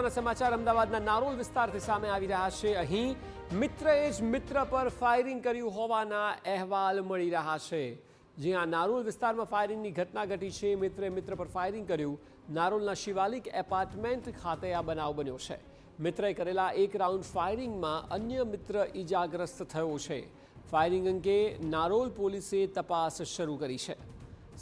મહત્વના સમાચાર અમદાવાદના નારોલ વિસ્તારથી સામે આવી રહ્યા છે। અહીં મિત્રએ જ મિત્ર પર ફાયરિંગ કર્યું હોવાના અહેવાલ મળી રહ્યા છે। જ્યાં નારોલ વિસ્તારમાં ફાયરિંગની ઘટના ઘટી છે। મિત્રએ મિત્ર પર ફાયરિંગ કર્યું। નારોલના શિવાલિક એપાર્ટમેન્ટ ખાતે આ બનાવ બન્યો છે। મિત્રએ કરેલા એક રાઉન્ડ ફાયરિંગમાં અન્ય મિત્ર ઈજાગ્રસ્ત થયો છે। ફાયરિંગ અંગે નારોલ પોલીસે તપાસ શરૂ કરી છે।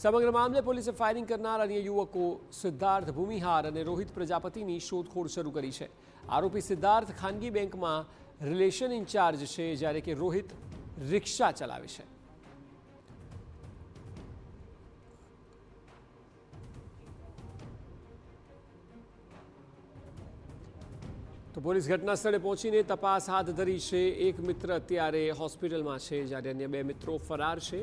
સમગ્ર મામલે પોલીસે ફાયરિંગ કરનાર અન્ય યુવકો સિદ્ધાર્થ ભૂમિહાર અને રોહિત પ્રજાપતિની શોધખોળ શરૂ કરી છે। આરોપી સિદ્ધાર્થ ખાનગી બેંકમાં રિલેશન ઇન્ચાર્જ છે, જ્યારે કે રોહિત રિક્ષા ચલાવે છે। તો પોલીસ ઘટના સ્થળે પહોંચીને તપાસ હાથ ધરી છે। એક મિત્ર અત્યારે હોસ્પિટલમાં છે, જ્યારે અન્ય બે મિત્રો ફરાર છે।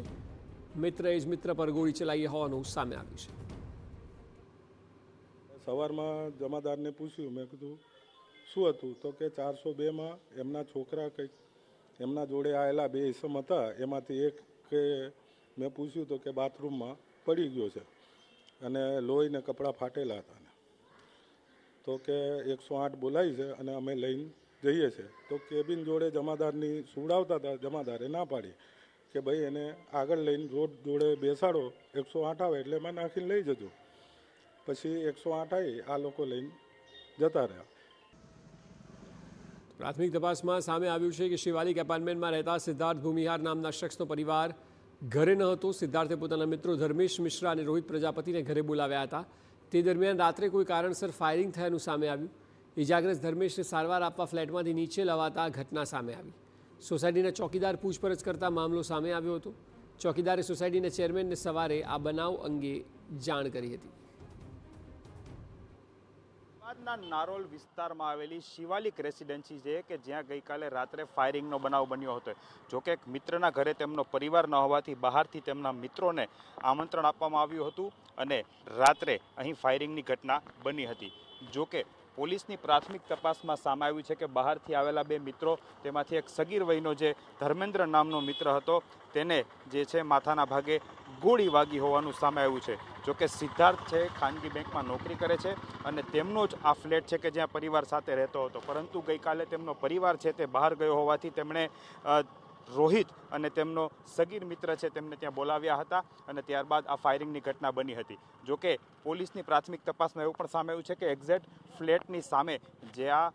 મિત્રએ જ મિત્ર પર ગોળી ચલાવી હોવાનું સામે આવ્યું છે। સવારમાં જમાદારને પૂછ્યું, મેં કીધું શું હતું, તો કે 402માં એમના છોકરા કંઈક એમના જોડે આવેલા બે ઇસમ હતા, એમાંથી એક કે મેં પૂછ્યું તો કે બાથરૂમમાં પડી ગયો છે અને લોહીને કપડાં ફાટેલા હતા, તો કે 108 બોલાવી છે અને અમે લઈને જઈએ છીએ। તો કેબિન જોડે જમાદારની સુવડાવતા હતા, જમાદારે ના પાડી કે ભાઈ એને આગળ લઈને રોડ જોડે બેસાડો, 108 આવે એટલે એમાં નાખીને લઈ જજો। પછી 108 આવી, આ લોકો લઈને જતા રહ્યા। પ્રાથમિક તપાસમાં સામે આવ્યું છે કે શિવાલિક એપાર્ટમેન્ટમાં રહેતા સિદ્ધાર્થ ભૂમિહાર નામના શખ્સનો પરિવાર ઘરે ન હતો। સિદ્ધાર્થે પોતાના મિત્રો ધર્મેશ મિશ્રા અને રોહિત પ્રજાપતિને ઘરે બોલાવ્યા હતા। તે દરમિયાન રાત્રે કોઈ કારણસર ફાયરિંગ થયાનું સામે આવ્યું। ઇજાગ્રસ્ત ધર્મેશને સારવાર આપવા ફ્લેટમાંથી નીચે લવાતા ઘટના સામે આવી। સોસાયટીના ચોકીદાર પૂછપરછ કરતા મામલો સામે આવ્યો હતો। ચોકીદારે સોસાયટીના ચેરમેનને સવારે આ બનાવ અંગે જાણ કરી હતી। અમદાવાદના નારોલ વિસ્તારમાં આવેલી શિવાલિક રેસિડેન્સી છે કે જ્યાં ગઈકાલે રાત્રે ફાયરિંગનો બનાવ બન્યો હતો। જોકે એક મિત્રના ઘરે તેમનો પરિવાર ન હોવાથી બહારથી તેમના મિત્રોને આમંત્રણ આપવામાં આવ્યું હતું અને રાત્રે અહીં ફાયરિંગની ઘટના બની હતી। જોકે પોલીસની પ્રાથમિક તપાસમાં સામે આવ્યું છે કે બહારથી આવેલા બે મિત્રો, તેમાંથી એક સગીર વયનો જે ધર્મેન્દ્ર નામનો મિત્ર હતો, તેને જે છે માથાના ભાગે ગોળી વાગી હોવાનું સામે આવ્યું છે। જોકે સિદ્ધાર્થ છે ખાનગી બેંકમાં નોકરી કરે છે અને તેમનો જ આ ફ્લેટ છે કે જ્યાં પરિવાર સાથે રહેતો હતો, પરંતુ ગઈકાલે તેમનો પરિવાર છે તે બહાર ગયો હોવાથી તેમણે રોહિત અને તેમનો સગીર મિત્ર છે તેમને ત્યાં બોલાવ્યા હતા અને ત્યારબાદ આ ફાયરિંગની ઘટના બની હતી। જોકે પોલીસની પ્રાથમિક તપાસમાં એવું પણ સામે આવ્યું છે કે એક્ઝેક્ટ ફ્લેટની સામે જ્યાં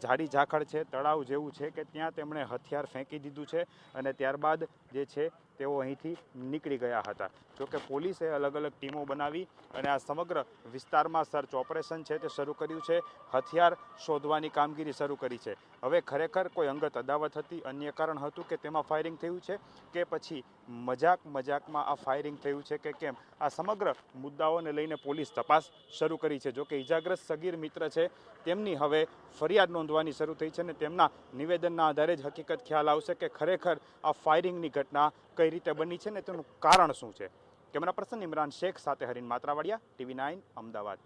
ઝાડી ઝાખડ છે, તળાવ જેવું છે કે ત્યાં તેમણે હથિયાર ફેંકી દીધું છે અને ત્યારબાદ જે છે તેઓ અહીંથી નીકળી ગયા હતા। જોકે પોલીસે અલગ અલગ ટીમો બનાવી અને આ સમગ્ર વિસ્તારમાં સર્ચ ઓપરેશન છે તે શરૂ કર્યું છે। હથિયાર શોધવાની કામગીરી શરૂ કરી છે। હવે ખરેખર કોઈ અંગત અદાવત હતી, અન્ય કારણ હતું કે તેમાં ફાયરિંગ થયું છે કે પછી મજાકમાં આ ફાયરિંગ થયું છે કે કેમ, આ સમગ્ર મુદ્દાઓને લઈને પોલીસ તપાસ શરૂ કરી છે। જોકે ઇજાગ્રસ્ત સગીર મિત્ર છે તેમની હવે ફરિયાદ નોંધવાની શરૂ થઈ છે અને તેમના નિવેદનના આધારે જ હકીકત ખ્યાલ આવશે કે ખરેખર આ ફાયરિંગની ઘટના કઈ રીતે બની છે ને તેનું કારણ શું છે। કેમેરા પર્સન ઇમરાન શેખ સાથે હરીન માત્રાવાડિયા, TV9 અમદાવાદ।